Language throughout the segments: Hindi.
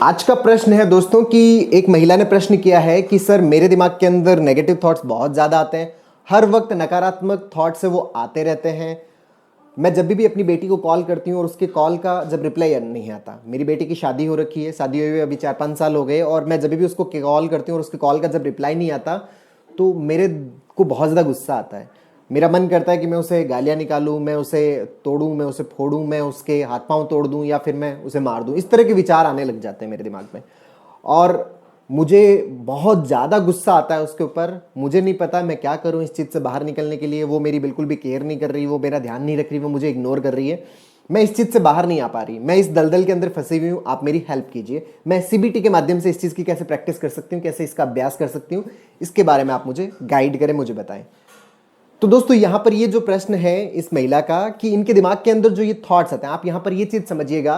आज का प्रश्न है दोस्तों कि एक महिला ने प्रश्न किया है कि सर मेरे दिमाग के अंदर नेगेटिव थॉट्स बहुत ज़्यादा आते हैं, हर वक्त नकारात्मक थॉट्स है वो आते रहते हैं। मैं जब भी अपनी बेटी को कॉल करती हूँ और उसके कॉल का जब रिप्लाई नहीं आता, मेरी बेटी की शादी हो रखी है, शादी हुए अभी 4-5 साल हो गए, और मैं जब भी उसको कॉल करती हूँ और उसके कॉल का जब रिप्लाई नहीं आता तो मेरे को बहुत ज़्यादा गुस्सा आता है। मेरा मन करता है कि मैं उसे गालियाँ निकालूं, मैं उसे तोड़ूं, मैं उसे फोड़ूं, मैं उसके हाथ पांव तोड़ दूं या फिर मैं उसे मार दूं। इस तरह के विचार आने लग जाते हैं मेरे दिमाग में और मुझे बहुत ज़्यादा गुस्सा आता है उसके ऊपर। मुझे नहीं पता मैं क्या करूं इस चीज़ से बाहर निकलने के लिए। वो मेरी बिल्कुल भी केयर नहीं कर रही, वो मेरा ध्यान नहीं रख रही, वो मुझे इग्नोर कर रही है। मैं इस चीज़ से बाहर नहीं आ पा रही, मैं इस दलदल के अंदर फंसी हुई हूँ। आप मेरी हेल्प कीजिए। मैं सीबीटी के माध्यम से इस चीज़ की कैसे प्रैक्टिस कर सकती हूँ, कैसे इसका अभ्यास कर सकती हूँ, इसके बारे में आप मुझे गाइड करें, मुझे बताएं। तो दोस्तों यहाँ पर ये जो प्रश्न है इस महिला का कि इनके दिमाग के अंदर जो ये थॉट्स आते हैं, आप यहाँ पर ये चीज़ समझिएगा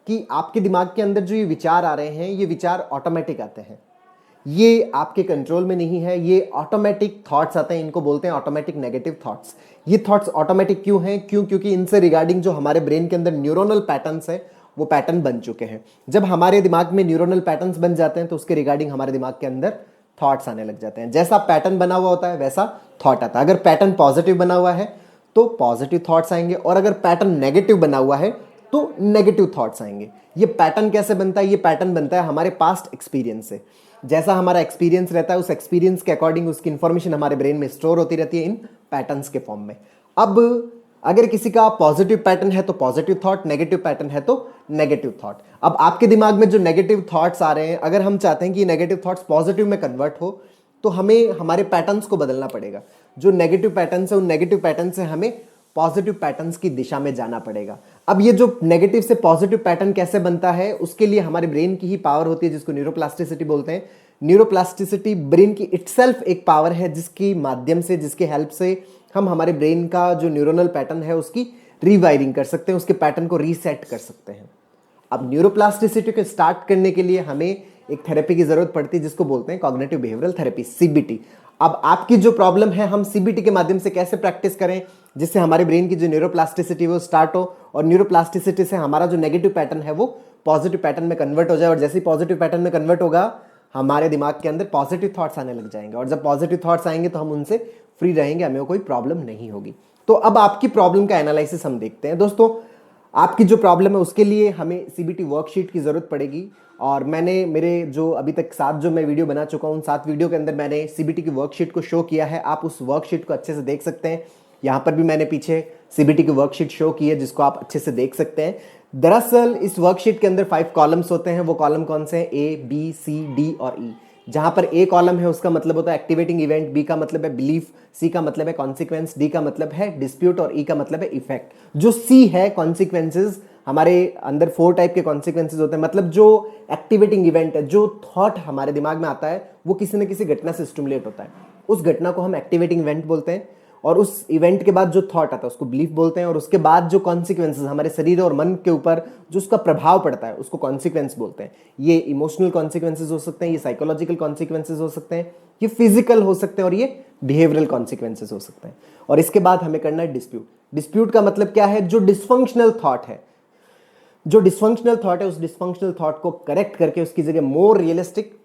कि आपके दिमाग के अंदर जो ये विचार आ रहे हैं, ये विचार ऑटोमेटिक आते हैं, ये आपके कंट्रोल में नहीं है, ये ऑटोमेटिक थॉट्स आते हैं। इनको बोलते हैं ऑटोमेटिक नेगेटिव थॉट्स। ये थॉट्स ऑटोमेटिक क्यों हैं? क्योंकि इनसे रिगार्डिंग जो हमारे ब्रेन के अंदर न्यूरोनल पैटर्न्स है वो पैटर्न बन चुके हैं। जब हमारे दिमाग में न्यूरोनल पैटर्न्स बन जाते हैं तो उसके रिगार्डिंग हमारे दिमाग के अंदर थॉट्स आने लग जाते हैं। जैसा पैटर्न बना हुआ होता है वैसा थॉट आता है। अगर पैटर्न पॉजिटिव बना हुआ है तो पॉजिटिव थॉट्स आएंगे, और अगर पैटर्न नेगेटिव बना हुआ है तो नेगेटिव थॉट्स आएंगे। ये पैटर्न कैसे बनता है? ये पैटर्न बनता है हमारे पास्ट एक्सपीरियंस से। जैसा हमारा एक्सपीरियंस रहता है उस एक्सपीरियंस के अकॉर्डिंग उसकी इंफॉर्मेशन हमारे ब्रेन में स्टोर होती रहती है इन पैटर्न्स के फॉर्म में। अब अगर किसी का पॉजिटिव पैटर्न है तो पॉजिटिव थॉट, नेगेटिव पैटर्न है तो नेगेटिव थॉट। अब आपके दिमाग में जो नेगेटिव थॉट्स आ रहे हैं, अगर हम चाहते हैं कि नेगेटिव थॉट्स पॉजिटिव में कन्वर्ट हो तो हमें हमारे पैटर्न्स को बदलना पड़ेगा। जो नेगेटिव पैटर्न्स है उन नेगेटिव पैटर्न से हमें पॉजिटिव पैटर्न्स की दिशा में जाना पड़ेगा। अब ये जो नेगेटिव से पॉजिटिव पैटर्न कैसे बनता है, उसके लिए हमारे ब्रेन की ही पावर होती है जिसको न्यूरोप्लास्टिसिटी बोलते हैं। न्यूरोप्लास्टिसिटी ब्रेन की इटसेल्फ एक पावर है जिसकी माध्यम से, जिसके हेल्प से हम हमारे ब्रेन का जो न्यूरोनल पैटर्न है उसकी रीवायरिंग कर सकते हैं, उसके पैटर्न को रीसेट कर सकते हैं। अब न्यूरोप्लास्टिसिटी को स्टार्ट करने के लिए हमें एक थेरेपी की जरूरत पड़ती है जिसको बोलते हैं कॉग्निटिव बिहेवियरल थेरेपी, सीबीटी। अब आपकी जो प्रॉब्लम है, हम सीबीटी के माध्यम से कैसे प्रैक्टिस करें जिससे हमारे ब्रेन की जो न्यूरोप्लास्टिसिटी वो स्टार्ट हो और न्यूरोप्लास्टिसिटी से हमारा जो नेगेटिव पैटर्न है वो पॉजिटिव पैटर्न में कन्वर्ट हो जाए। और जैसे ही पॉजिटिव पैटर्न में कन्वर्ट होगा हमारे दिमाग के अंदर पॉजिटिव थॉट्स आने लग जाएंगे, और जब पॉजिटिव थॉट्स आएंगे तो हम उनसे फ्री रहेंगे, हमें कोई प्रॉब्लम नहीं होगी। तो अब आपकी प्रॉब्लम का एनालिसिस हम देखते हैं। दोस्तों आपकी जो प्रॉब्लम है उसके लिए हमें सीबीटी वर्कशीट की जरूरत पड़ेगी, और मैंने मेरे जो अभी तक 7 जो मैं वीडियो बना चुका हूँ उन 7 वीडियो के अंदर मैंने सीबीटी की वर्कशीट को शो किया है। आप उस वर्कशीट को अच्छे से देख सकते हैं। यहाँ पर भी मैंने पीछे सीबीटी की वर्कशीट शो की है जिसको आप अच्छे से देख सकते हैं। दरअसल इस वर्कशीट के अंदर 5 कॉलम्स होते हैं। वो कॉलम कौन से हैं? ए, बी, सी, डी और ई। जहां पर ए कॉलम है उसका मतलब होता है एक्टिवेटिंग इवेंट, बी का मतलब है बिलीफ, सी का मतलब है कॉन्सिक्वेंस, डी का मतलब है डिस्प्यूट और ई का मतलब है इफेक्ट। जो सी है कॉन्सिक्वेंसेज, हमारे अंदर 4 टाइप के कॉन्सिक्वेंसेज होते हैं। मतलब जो एक्टिवेटिंग इवेंट है, जो थॉट हमारे दिमाग में आता है वो किसी न किसी घटना से स्टिमुलेट होता है, उस घटना को हम एक्टिवेटिंग इवेंट बोलते हैं। और उस इवेंट के बाद जो थॉट आता है उसको बिलीफ बोलते हैं, और उसके बाद जो कॉन्सिक्वेंसेज हमारे शरीर और मन के ऊपर जो उसका प्रभाव पड़ता है उसको कॉन्सिक्वेंस बोलते हैं। ये इमोशनल कॉन्सिक्वेंसेज हो सकते हैं, ये साइकोलॉजिकल कॉन्सिक्वेंसेज हो सकते हैं, ये फिजिकल हो सकते हैं, और ये बिहेवियरल कॉन्सिक्वेंसेज हो सकते हैं। और इसके बाद हमें करना है डिस्प्यूट। डिस्प्यूट का मतलब क्या है? जो डिस्फंक्शनल थॉट है, जो डिस्फंक्शनल थॉट है उस डिस्फंक्शनल थॉट को करेक्ट करके उसकी जगह मोर रियलिस्टिक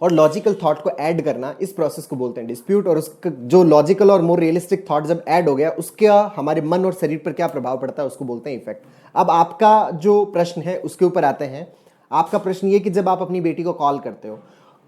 और लॉजिकल थॉट को ऐड करना, इस प्रोसेस को बोलते हैं डिस्प्यूट। और उसका जो लॉजिकल और मोर रियलिस्टिक थॉट जब ऐड हो गया उसका हमारे मन और शरीर पर क्या प्रभाव पड़ता है उसको बोलते हैं इफेक्ट। अब आपका जो प्रश्न है उसके ऊपर आते हैं। आपका प्रश्न ये कि जब आप अपनी बेटी को कॉल करते हो,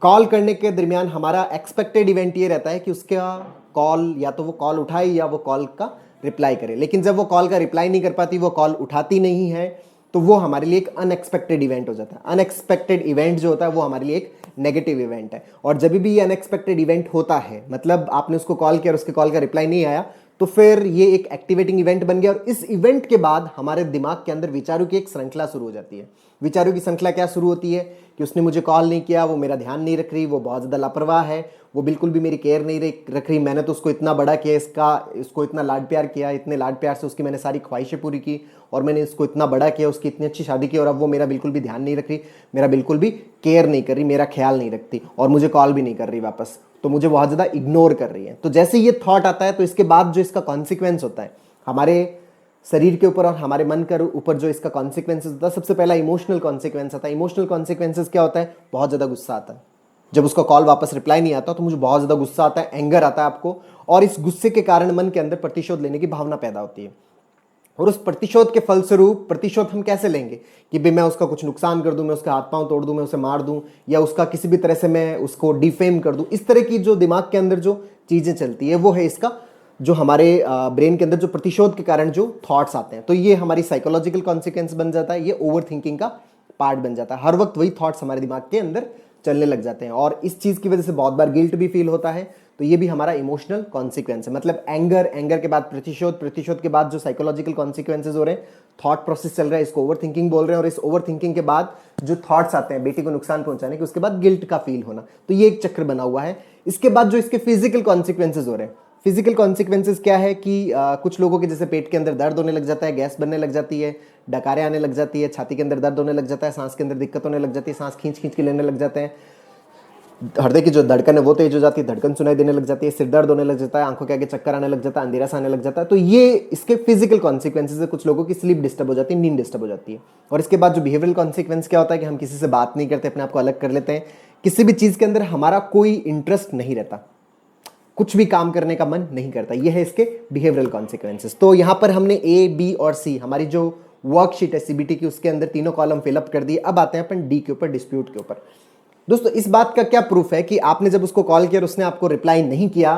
कॉल करने के दरमियान हमारा एक्सपेक्टेड इवेंट ये रहता है कि उसका कॉल या तो वो कॉल उठाए या वो कॉल का रिप्लाई करे। लेकिन जब वो कॉल का रिप्लाई नहीं कर पाती, वो कॉल उठाती नहीं है, तो वो हमारे लिए एक अनएक्सपेक्टेड इवेंट हो जाता है। अनएक्सपेक्टेड इवेंट जो होता है वो हमारे लिए एक नेगेटिव इवेंट है। और जब भी ये अनएक्सपेक्टेड इवेंट होता है, मतलब आपने उसको कॉल किया और उसके कॉल का रिप्लाई नहीं आया, तो फिर ये एक एक्टिवेटिंग इवेंट बन गया। और इस इवेंट के बाद हमारे दिमाग के अंदर विचारों की एक श्रृंखला शुरू हो जाती है। विचारों की श्रृंखला क्या शुरू होती है कि उसने मुझे कॉल नहीं किया, वो मेरा ध्यान नहीं रख रही, वो बहुत ज़्यादा लापरवाह है, वो बिल्कुल भी मेरी केयर नहीं रख रही, मैंने तो उसको इतना बड़ा किया, इसको इतना लाड प्यार किया, इतने लाड प्यार से उसकी मैंने सारी ख्वाहिशें पूरी की, और मैंने इसको इतना बड़ा किया, उसकी इतनी अच्छी शादी की, और अब वो मेरा बिल्कुल भी ध्यान नहीं रख रही, मेरा बिल्कुल भी केयर नहीं कर रही, मेरा ख्याल नहीं रखती, और मुझे कॉल भी नहीं कर रही वापस, तो मुझे बहुत ज़्यादा इग्नोर कर रही है। तो जैसे ये थॉट आता है तो इसके बाद जो इसका कॉन्सिक्वेंस होता है, हमारे शरीर के ऊपर और हमारे मन के ऊपर जो इसका कॉन्सिक्वेंसेस होता है, सबसे पहला इमोशनल कॉन्सिक्वेंस आता है। इमोशनल कॉन्सिक्वेंसेस क्या होता है? बहुत ज़्यादा गुस्सा आता है। जब उसका कॉल वापस रिप्लाई नहीं आता तो मुझे बहुत ज़्यादा गुस्सा आता है, एंगर आता है आपको, और इस गुस्से के कारण मन के अंदर प्रतिशोध लेने की भावना पैदा होती है। और उस प्रतिशोध के फलस्वरूप, प्रतिशोध हम कैसे लेंगे कि भाई मैं उसका कुछ नुकसान कर दूं, मैं उसके हाथ पांव तोड़ दूं, मैं उसे मार दूं, या उसका किसी भी तरह से मैं उसको डिफेम कर दूं। इस तरह की जो दिमाग के अंदर जो चीज़ें चलती है वो है इसका जो हमारे ब्रेन के अंदर जो प्रतिशोध के कारण जो थॉट्स आते हैं। तो ये हमारी साइकोलॉजिकल कॉन्सिक्वेंस बन जाता है, ये ओवर थिंकिंग का पार्ट बन जाता है। हर वक्त वही थॉट्स हमारे दिमाग के अंदर चलने लग जाते हैं और इस चीज़ की वजह से बहुत बार गिल्ट भी फील होता है। तो ये भी हमारा इमोशनल कॉन्सिक्वेंस है। मतलब एंगर, एंगर के बाद प्रतिशोध, प्रतिशोध के बाद जो साइकोलॉजिकल कॉन्सिक्वेंसेज हो रहे हैं, थॉट प्रोसेस चल रहा है, इसको ओवर थिंकिंग बोल रहे हैं। और इस ओवर थिंकिंग के बाद जो थॉट्स आते हैं बेटी को नुकसान पहुंचाने के, उसके बाद गिल्ट का फील होना। तो ये एक चक्र बना हुआ है। इसके बाद जो इसके फिजिकल कॉन्सिक्वेंसेज हो रहे हैं, फिजिकल कॉन्सिक्वेंसेज क्या है कि कुछ लोगों के जैसे पेट के अंदर दर्द होने लग जाता है, गैस बनने लग जाती है, डकारें आने लग जाती है, छाती के अंदर दर्द होने लग जाता है, सांस के अंदर दिक्कत होने लग जाती है, सांस खींच खींच के लेने लग जाते हैं, हृदय की जो धड़कन है वो तेज हो जाती है, धड़कन सुनाई देने लग जाती है, सिर दर्द होने लग जाता है, आंखों के आगे चक्कर आने लग जाता है, अंधेरा सा आने लग जाता है। तो ये इसके फिजिकल कॉन्सिक्वेंसेज है। कुछ लोगों की स्लीप डिस्टर्ब हो जाती है, नींद डिस्टर्ब हो जाती है। और इसके बाद जो बिहेवियरल कॉन्सिक्वेंस क्या होता है कि हम किसी से बात नहीं करते, अपने आप को अलग कर लेते हैं, किसी भी चीज़ के अंदर हमारा कोई इंटरेस्ट नहीं रहता, कुछ भी काम करने का मन नहीं करता। ये है इसके बिहेवियरल कॉन्सिक्वेंसेस। तो यहां पर हमने ए, बी और सी, हमारी जो वर्कशीट है सीबीटी की, उसके अंदर तीनों कॉलम फिलअप कर दिए। अब आते हैं अपन डी के ऊपर, डिस्प्यूट के ऊपर। दोस्तों इस बात का क्या प्रूफ है कि आपने जब उसको कॉल किया और उसने आपको रिप्लाई नहीं किया,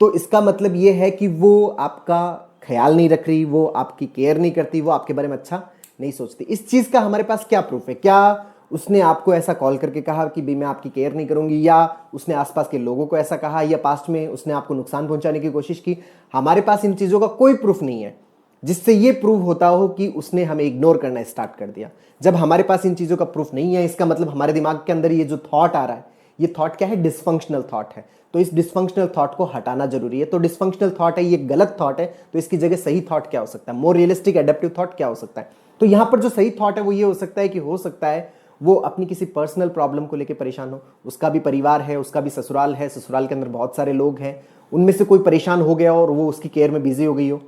तो इसका मतलब ये है कि वो आपका ख्याल नहीं रख रही, वो आपकी केयर नहीं करती, वो आपके बारे में अच्छा नहीं सोचती। इस चीज का हमारे पास क्या प्रूफ है? क्या उसने आपको ऐसा कॉल करके कहा कि भाई मैं आपकी केयर नहीं करूंगी, या उसने आसपास के लोगों को ऐसा कहा, या पास्ट में उसने आपको नुकसान पहुंचाने की कोशिश की? हमारे पास इन चीजों का कोई प्रूफ नहीं है जिससे ये प्रूव होता हो कि उसने हमें इग्नोर करना स्टार्ट कर दिया। जब हमारे पास इन चीजों का प्रूफ नहीं है, इसका मतलब हमारे दिमाग के अंदर ये जो थॉट आ रहा है, ये थॉट क्या है? डिसफंक्शनल थॉट है। तो इस डिसफंक्शनल थॉट को हटाना जरूरी है। तो डिसफंक्शनल थॉट है, ये गलत थॉट है, तो इसकी जगह सही थॉट क्या हो सकता है? मोर रियलिस्टिक एडेप्टिव थॉट क्या हो सकता है? तो यहां पर जो सही थॉट है वो ये हो सकता है कि हो सकता है वो अपनी किसी पर्सनल प्रॉब्लम को लेकर परेशान हो, उसका भी परिवार है, उसका भी ससुराल है, ससुराल के अंदर बहुत सारे लोग हैं, उनमें से कोई परेशान हो गया और वो उसकी केयर में बिजी हो गई हो,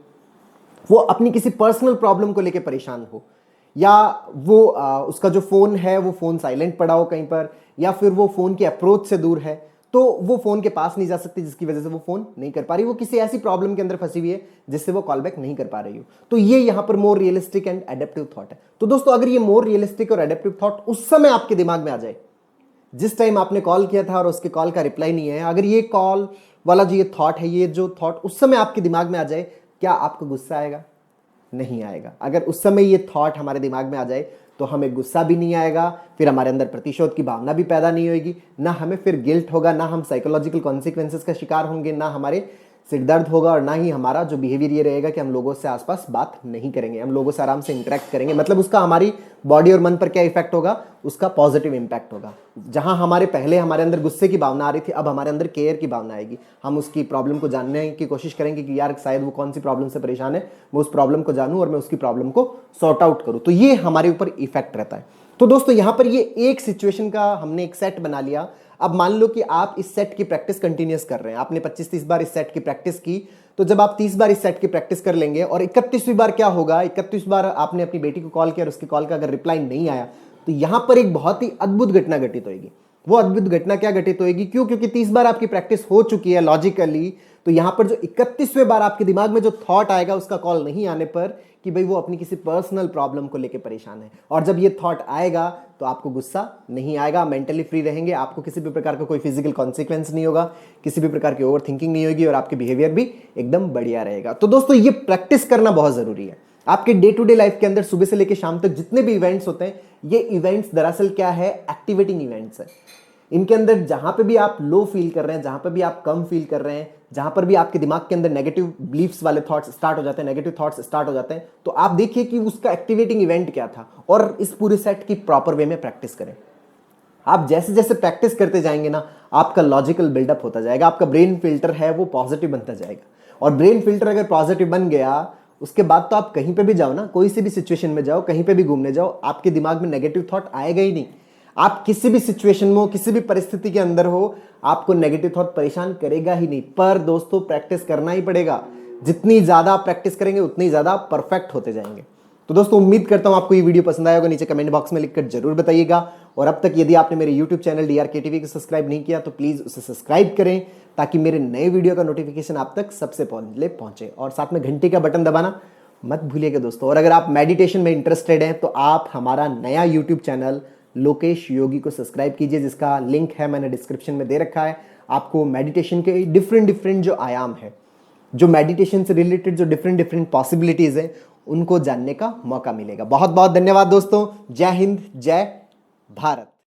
वो अपनी किसी पर्सनल प्रॉब्लम को लेकर परेशान हो, या वो उसका जो फोन है वो फोन साइलेंट पड़ा हो कहीं पर, या फिर वो फोन के अप्रोच से दूर है तो वो फोन के पास नहीं जा सकती, जिसकी वजह से वो फोन नहीं कर पा रही, वो किसी ऐसी प्रॉब्लम के अंदर फंसी हुई है जिससे वो कॉल बैक नहीं कर पा रही हो। तो ये यहां पर more realistic and adaptive thought है। तो दोस्तों अगर ये मोर रियलिस्टिक और एडेप्टिव थॉट उस समय आपके दिमाग में आ जाए जिस टाइम आपने कॉल किया था और उसके कॉल का रिप्लाई नहीं है, अगर ये कॉल वाला जो ये थॉट है, ये जो थॉट उस समय आपके दिमाग में आ जाए, क्या आपको गुस्सा आएगा? नहीं आएगा। अगर उस समय ये थॉट हमारे दिमाग में आ जाए तो हमें गुस्सा भी नहीं आएगा, फिर हमारे अंदर प्रतिशोध की भावना भी पैदा नहीं होगी, ना हमें फिर गिल्ट होगा, ना हम साइकोलॉजिकल कॉन्सिक्वेंसेस का शिकार होंगे, ना हमारे सिर दर्द होगा, और ना ही हमारा जो बिहेवियर ये रहेगा कि हम लोगों से आसपास बात नहीं करेंगे, हम लोगों से आराम से इंटरेक्ट करेंगे। मतलब उसका हमारी बॉडी और मन पर क्या इफेक्ट होगा? उसका पॉजिटिव इंपैक्ट होगा। जहां हमारे पहले हमारे अंदर गुस्से की भावना आ रही थी, अब हमारे अंदर केयर की भावना आएगी। हम उसकी प्रॉब्लम को जानने की कोशिश करेंगे कि यार शायद वो कौन सी प्रॉब्लम से परेशान है, मैं उस प्रॉब्लम को जानूं और मैं उसकी प्रॉब्लम को सॉर्ट आउट करूं। तो ये हमारे ऊपर इफेक्ट रहता है। तो दोस्तों यहां पर ये एक सिचुएशन का हमने एक सेट बना लिया। अब मान लो कि आप इस सेट की प्रैक्टिस कंटिन्यूस कर रहे हैं, आपने 25-30 बार इस सेट की प्रैक्टिस की, तो जब आप 30 बार इस सेट की प्रैक्टिस कर लेंगे और 31वीं बार क्या होगा, 31 बार आपने अपनी बेटी को कॉल किया और उसके कॉल का अगर रिप्लाई नहीं आया, तो यहां पर एक बहुत ही अद्भुत घटना घटित होगी। वो अद्भुत घटना क्या घटित होगी? क्यों? क्योंकि 30 बार आपकी प्रैक्टिस हो चुकी है लॉजिकली। तो यहां पर जो 31वें बार आपके दिमाग में जो थॉट आएगा उसका कॉल नहीं आने पर कि भाई वो अपनी किसी पर्सनल प्रॉब्लम को लेकर परेशान है, और जब ये थॉट आएगा तो आपको गुस्सा नहीं आएगा, मेंटली फ्री रहेंगे, आपको किसी भी प्रकार का कोई फिजिकल कॉन्सिक्वेंस नहीं होगा, किसी भी प्रकार की ओवर थिंकिंग नहीं होगी, और आपके बिहेवियर भी एकदम बढ़िया रहेगा। तो दोस्तों ये प्रैक्टिस करना बहुत जरूरी है। आपके डे टू डे लाइफ के अंदर सुबह से लेकर शाम तक जितने भी इवेंट्स होते हैं, ये इवेंट्स दरअसल क्या है? एक्टिवेटिंग इवेंट्स है। इनके अंदर जहां पे भी आप लो फील कर रहे हैं, जहां पे भी आप कम फील कर रहे हैं, जहां पर भी आपके दिमाग के अंदर नेगेटिव बिलीफ्स वाले थॉट्स स्टार्ट हो जाते हैं, नेगेटिव थॉट्स स्टार्ट हो जाते हैं, तो आप देखिए कि उसका एक्टिवेटिंग इवेंट क्या था, और इस पूरे सेट की प्रॉपर वे में प्रैक्टिस करें। आप जैसे जैसे प्रैक्टिस करते जाएंगे ना, आपका लॉजिकल बिल्डअप होता जाएगा, आपका ब्रेन फिल्टर है वो पॉजिटिव बनता जाएगा, और ब्रेन फिल्टर अगर पॉजिटिव बन गया, उसके बाद तो आप कहीं पे भी जाओ ना, कोई सी भी सिचुएशन में जाओ, कहीं पे भी घूमने जाओ, आपके दिमाग में नेगेटिव थॉट आएगा ही नहीं। आप किसी भी सिचुएशन में हो, किसी भी परिस्थिति के अंदर हो, आपको नेगेटिव थॉट परेशान करेगा ही नहीं। पर दोस्तों प्रैक्टिस करना ही पड़ेगा। जितनी ज़्यादा आप प्रैक्टिस करेंगे उतनी ज़्यादा परफेक्ट होते जाएंगे। तो दोस्तों उम्मीद करता हूं आपको ये वीडियो पसंद आया होगा, नीचे कमेंट बॉक्स में लिखकर जरूर बताइएगा। और अब तक यदि आपने मेरे यूट्यूब चैनल DRK TV को सब्सक्राइब नहीं किया तो प्लीज़ उसे सब्सक्राइब करें, ताकि मेरे नए वीडियो का नोटिफिकेशन आप तक सबसे पहले पहुंचे। और साथ में घंटी का बटन दबाना मत भूलिएगा दोस्तों। और अगर आप मेडिटेशन में इंटरेस्टेड हैं तो आप हमारा नया यूट्यूब चैनल लोकेश योगी को सब्सक्राइब कीजिए, जिसका लिंक है मैंने डिस्क्रिप्शन में दे रखा है। आपको मेडिटेशन के डिफरेंट जो आयाम है, जो मेडिटेशन से रिलेटेड जो डिफरेंट पॉसिबिलिटीज हैं, उनको जानने का मौका मिलेगा। बहुत बहुत धन्यवाद दोस्तों। जय हिंद, जय भारत।